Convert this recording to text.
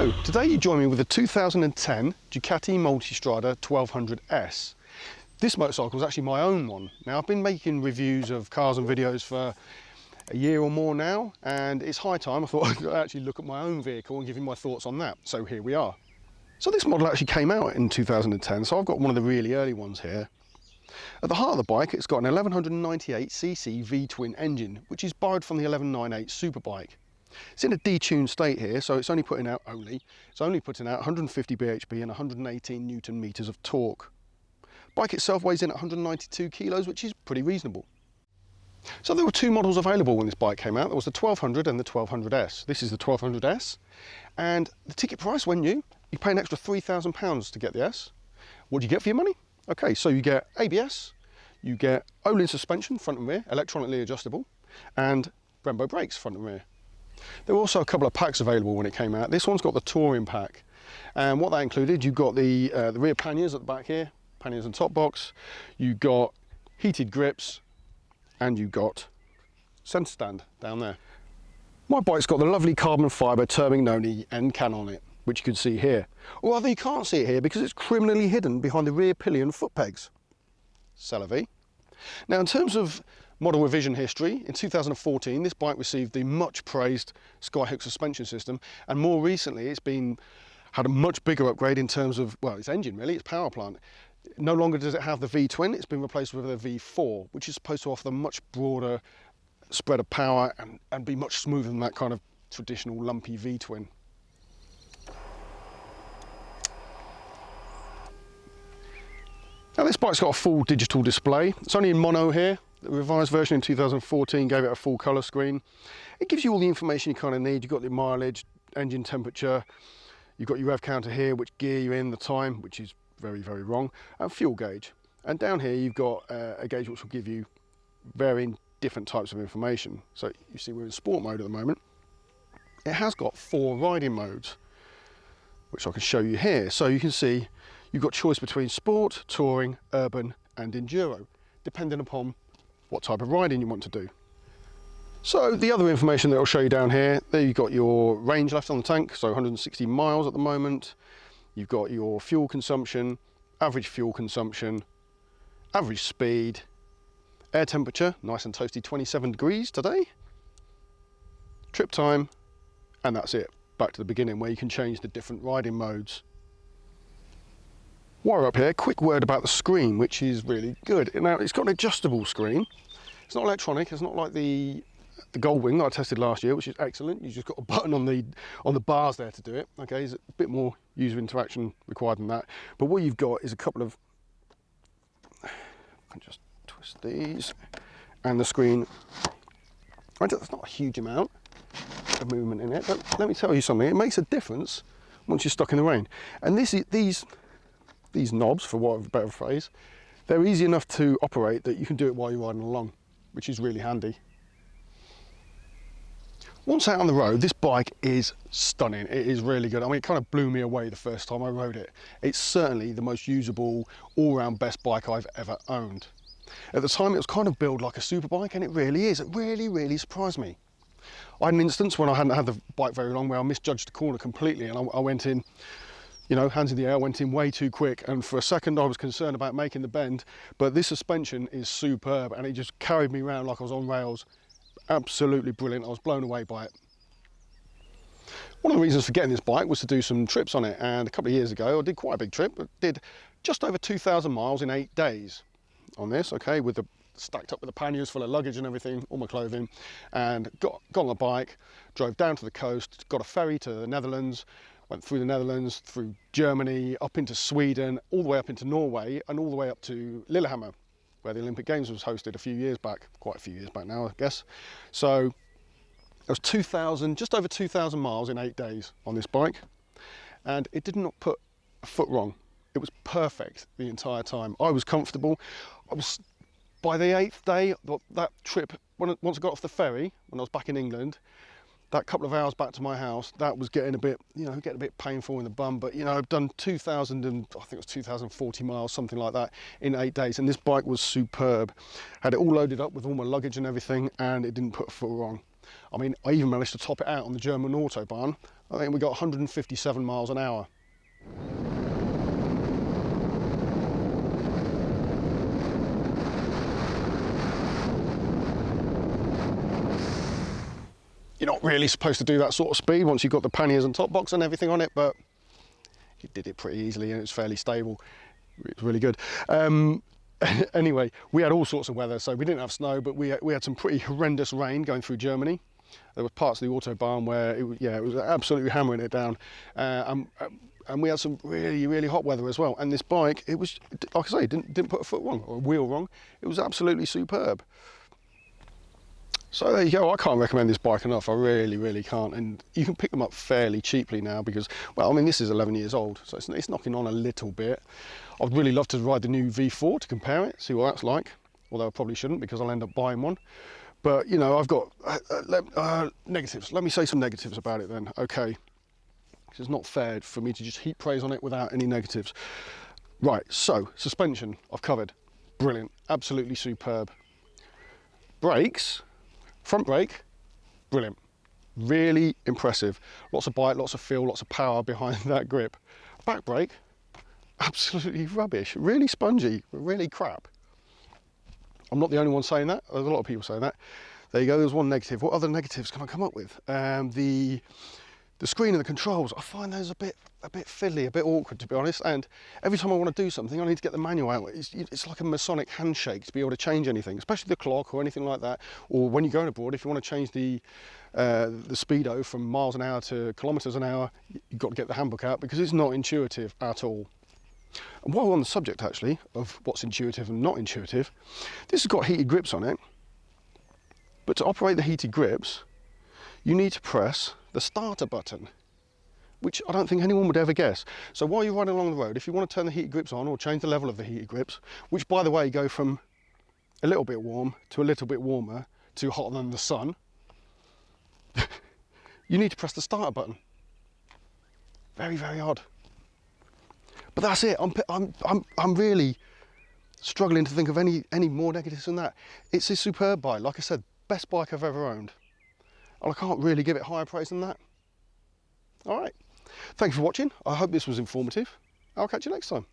So, today you join me with a 2010 Ducati Multistrada 1200S. This motorcycle is actually my own one. Now, I've been making reviews of cars and videos for a year or more now, and it's high time I thought I could actually look at my own vehicle and give you my thoughts on that. So here we are. So this model actually came out in 2010, so I've got one of the really early ones here. At the heart of the bike, it's got an 1198cc V-twin engine, which is borrowed from the 1198 Superbike. It's in a detuned state here, so it's only putting out 150 bhp and 118 newton meters of torque. Bike itself weighs in at 192 kilos, which is pretty reasonable. So there were two models available when this bike came out. There was the 1200 and the 1200S. This is the 1200S, and the ticket price when new, you pay an extra £3,000 to get the S. What do you get for your money? Okay, so you get ABS, you get Olin suspension, front and rear, electronically adjustable, and Brembo brakes, front and rear. There were also a couple of packs available when it came out. This one's got the touring pack, and what that included, you've got the rear panniers at the back here, panniers and top box, you got heated grips, and you got centre stand down there. My bike's got the lovely carbon fibre Termignoni end can on it, which you can see here. Or rather, you can't see it here because it's criminally hidden behind the rear pillion foot pegs. C'est la vie. Now, in terms of model revision history, in 2014 this bike received the much praised Skyhook suspension system, and more recently it's had a much bigger upgrade in terms of, well, its engine really, its power plant. No longer does it have the V-twin, it's been replaced with a V4, which is supposed to offer the much broader spread of power and be much smoother than that kind of traditional lumpy V-twin. Now this bike's got a full digital display. It's only in mono here. The revised version in 2014 gave it a full colour screen. It gives you all the information you kind of need. You've got the mileage, engine temperature, you've got your rev counter here, which gear you're in, the time, which is very, very wrong, and fuel gauge. And down here you've got a gauge which will give you varying different types of information. So you see we're in sport mode at the moment. It has got 4 riding modes, which I can show you here. So you can see you've got choice between sport, touring, urban and enduro, depending upon what type of riding you want to do. So the other information that I'll show you down here, there you've got your range left on the tank, so 160 miles at the moment. You've got your fuel consumption, average speed, air temperature, nice and toasty 27 degrees today, trip time, and that's it. Back to the beginning where you can change the different riding modes. While we're up here, quick word about the screen, which is really good. Now, it's got an adjustable screen. It's not electronic, it's not like the Goldwing that I tested last year, which is excellent. You just got a button on the bars there to do it. Okay, there's a bit more user interaction required than that. But what you've got is a couple of, I can just twist these, and the screen, there's not a huge amount of movement in it, but let me tell you something, it makes a difference once you're stuck in the rain. And these knobs, for want of a better phrase, they're easy enough to operate that you can do it while you're riding along, which is really handy. Once out on the road, this bike is stunning. It is really good. I mean, it kind of blew me away the first time I rode it. It's certainly the most usable, all-round best bike I've ever owned. At the time, it was kind of billed like a superbike, and it really is. It really, really surprised me. I had an instance when I hadn't had the bike very long where I misjudged the corner completely, and I went in, you know, hands in the air, went in way too quick, and for a second I was concerned about making the bend, but this suspension is superb and it just carried me around like I was on rails. Absolutely brilliant. I was blown away by it. One of the reasons for getting this bike was to do some trips on it, and a couple of years ago I did quite a big trip. I did just over 2,000 miles in 8 days on this, okay, with the stacked up with the panniers full of luggage and everything, all my clothing, and got on the bike, drove down to the coast, got a ferry to the Netherlands, went through the Netherlands, through Germany, up into Sweden, all the way up into Norway, and all the way up to Lillehammer, where the Olympic Games was hosted a few years back, quite a few years back now, I guess. So it was just over 2,000 miles in 8 days on this bike, and it did not put a foot wrong. It was perfect the entire time. I was comfortable. By the 8th day, that trip, once I got off the ferry, when I was back in England, that couple of hours back to my house, that was getting a bit painful in the bum. But you know, I've done 2,000 and I think it was 2,040 miles, something like that, in 8 days, and this bike was superb. Had it all loaded up with all my luggage and everything, and it didn't put a foot wrong. I mean, I even managed to top it out on the German Autobahn. I think we got 157 miles an hour. You're not really supposed to do that sort of speed once you've got the panniers and top box and everything on it, but it did it pretty easily and it's fairly stable. It's really good. Anyway, we had all sorts of weather, so we didn't have snow, but we had some pretty horrendous rain going through Germany. There were parts of the Autobahn where it was absolutely hammering it down, and we had some really hot weather as well. And this bike, it was, like I say, didn't put a foot wrong or a wheel wrong. It was absolutely superb. So there you go. I can't recommend this bike enough. I really can't. And you can pick them up fairly cheaply now because, well, I mean, this is 11 years old, so it's knocking on a little bit. I'd really love to ride the new V4 to compare it, see what that's like. Although I probably shouldn't because I'll end up buying one. But, you know, I've got negatives. Let me say some negatives about it then. Okay. It's not fair for me to just heap praise on it without any negatives. Right, so suspension I've covered. Brilliant. Absolutely superb. Brakes. Front brake, brilliant, really impressive. Lots of bite, lots of feel, lots of power behind that grip. Back brake, absolutely rubbish, really spongy, really crap. I'm not the only one saying that, there's a lot of people saying that. There you go, there's one negative. What other negatives can I come up with? The screen and the controls, I find those a bit fiddly, a bit awkward to be honest, and every time I want to do something I need to get the manual out. It's like a Masonic handshake to be able to change anything, especially the clock or anything like that, or when you're going abroad, if you want to change the speedo from miles an hour to kilometres an hour, you've got to get the handbook out because it's not intuitive at all. And while we're on the subject actually of what's intuitive and not intuitive, this has got heated grips on it, but to operate the heated grips you need to press the starter button, which I don't think anyone would ever guess. So while you're riding along the road, if you want to turn the heated grips on or change the level of the heated grips, which by the way go from a little bit warm to a little bit warmer to hotter than the sun, you need to press the starter button. Very odd. But that's it. I'm really struggling to think of any more negatives than that. It's a superb bike. Like I said, best bike I've ever owned. And I can't really give it higher praise than that. All right. Thanks for watching. I hope this was informative. I'll catch you next time.